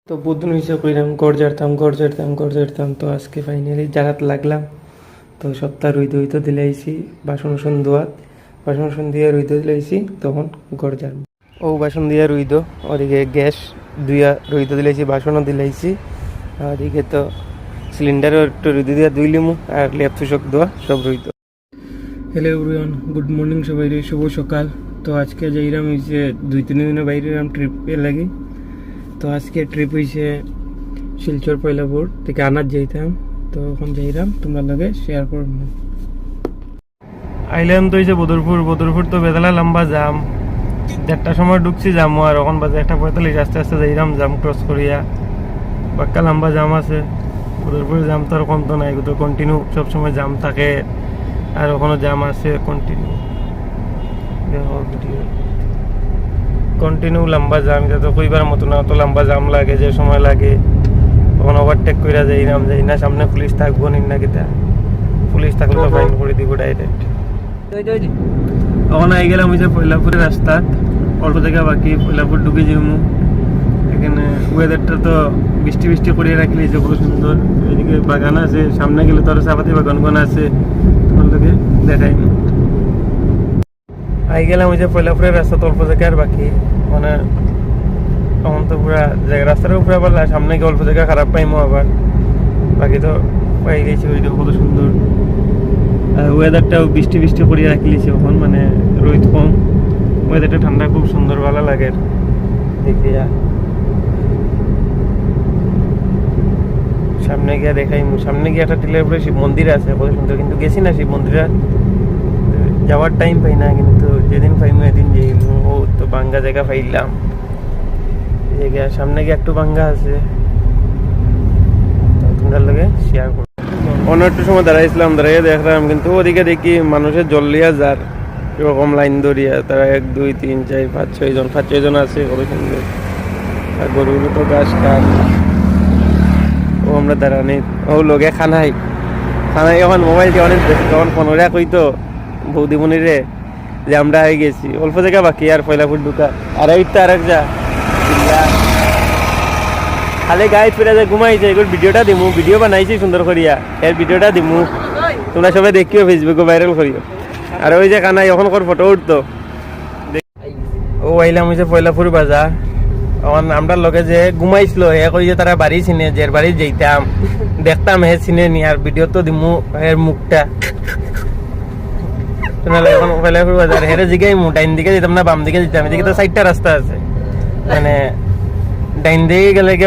তো বুধন হিসেবে কইলাম গড় ঝাড়তাম তো আজকে ফাইনালি জারাত লাগলাম। তো সপ্তাহ রুই দই তো দিলাইছি, বাসন ধোয়াত বাসন দিয়ে রুই দো দিলাইছি, তখন গড় ঝাড়ব। ও বাসন দিয়া রুই দো, ওদিকে গ্যাস দুইয়া রুই দো দিলাইছি, বাসনও দিলাইছি। ওদিকে তো সিলিন্ডারও একটু রুই দিয়া ধুইলিমু, আর লেপ তুষক দোয়া সব রুই দো। হ্যালো এভরিওয়ান, গুড মর্নিং সবাই, শুভ সকাল। তো আজকে যাইরাম হয়েছে 2-3 দিনের বাইরে ট্রিপে লাগি। তো আজকে ট্রিপ হয়েছে শিলচর পয়লাপুর থেকে আনার যাইতাম। তো এখন যাইরাম, তোমরা লগে শেয়ার করব। আইলাম তো হয়েছে বদরপুর তো বেদলা লম্বা জাম, 1:30টার সময় ঢুকছি জামু, আর এখন বাজে 1:45, আস্তে আস্তে যাইরাম জাম ক্রস করিয়া। বাক্কা লম্বা জাম আছে বদরপুরের, জাম তো আর কম তো নাই, তো কন্টিনিউ সবসময় জাম থাকে, আর ওখানে জাম আছে কন্টিনিউ। কন্টিনিউ লম্বা জাম, এটা তো কইবার মতো না, অত লম্বা জাম লাগে যে সময় লাগে। তখন ওভারটেক কইরা যাইরাম, যাই না সামনে পুলিশ থাকবো না কিতা, পুলিশ থাকলে তো ফাইন করে দিব ডাইরেক্ট। তখন আই গেলাম হয়েছে পয়লাপুরের রাস্তা, অল্প জায়গা বাকি, পয়লাপুর ঢুকে যাবো। এখানে ওয়েদারটা তো বৃষ্টি করিয়ে রাখলে যে খুব সুন্দর। এদিকে বাগান আছে, সামনে গেলে তো আরো চাপাতি বাগান আছে, তোমার লোকে দেখাই। আই গেলাম ওই যে পয়লাপুরের রাস্তা, অল্প জায়গার বাকি, মানে তখন তো পুরা জায়গা রাস্তাটাও পুরা পারলা, সামনে গিয়ে অল্প জায়গা খারাপ পাইমো, আবার বাকি তো পাই গেছি। ওইটা কত সুন্দর ওয়েদারটাও বৃষ্টি করিয়ে রাখিলিছে এখন, মানে রোদ কম, ওয়েদারটা ঠান্ডা, খুব সুন্দর, ভালো লাগে দেখিয়া। সামনে গিয়ে দেখাই, সামনে গিয়ে একটা টিলের উপরে শিব মন্দির আছে, কত সুন্দর, কিন্তু গেছি না শিব মন্দিরে, যাওয়ার টাইম পাই না, কিন্তু যেদিন পাইমু এদিন যাই। ও তো বাঙ্গা জায়গা পাইলাম, সামনে গিয়ে একটু বাঙ্গা আছে, তোমরা লগে শেয়ার করো। অন্য একটু সময় দাঁড়াইছিলাম, দাঁড়াইয়া দেখলাম, কিন্তু ওদিকে দেখি মানুষের জল লিয়া যার এরকম লাইন ধরিয়া, তারা 1, 2, 3, 4, 5, 6 জন, 5-6 জন আছে, কত সুন্দর। আর গরুগুলো তো গাছ কাঠ। ও আমরা দাঁড়ানি, ও লগে খানাই এখন মোবাইল দিয়ে অনেক দেখি, তখন 15 কইতো বৌদিমণি রে যে আমরা হয়ে গেছি, অল্প জায়গা বাকি আর পয়লাপুর ঢুকা, আর এইটা আর এক যা খালি গায়ে ফিরে যায় ঘুমাইছে। এগুলো ভিডিওটা দিমু, ভিডিও বানাইছি সুন্দর করিয়া, এর ভিডিওটা দিমু, তোমরা সবাই দেখিও, ফেসবুকে ভাইরাল করিও। আর ওই যে কানাই এখন কর ফটো উঠতো। ও আইলাম হয়েছে পয়লাপুর বাজার, এখন আমরা লগে যে ঘুমাইছিল হে কই যে তারা বাড়ি চিনে, যে বাড়ি যাইতাম দেখতাম, হে চিনে নি, আর ভিডিও তো দিমু এর মুখটা। এখন পয়লাপুর বাজার হেরে জিগাই মু, ডাইন দিকে যেতাম না বাম দিকে যেতাম, এদিকে তো 4টা রাস্তা আছে, মানে ডাইন দিকে গেলে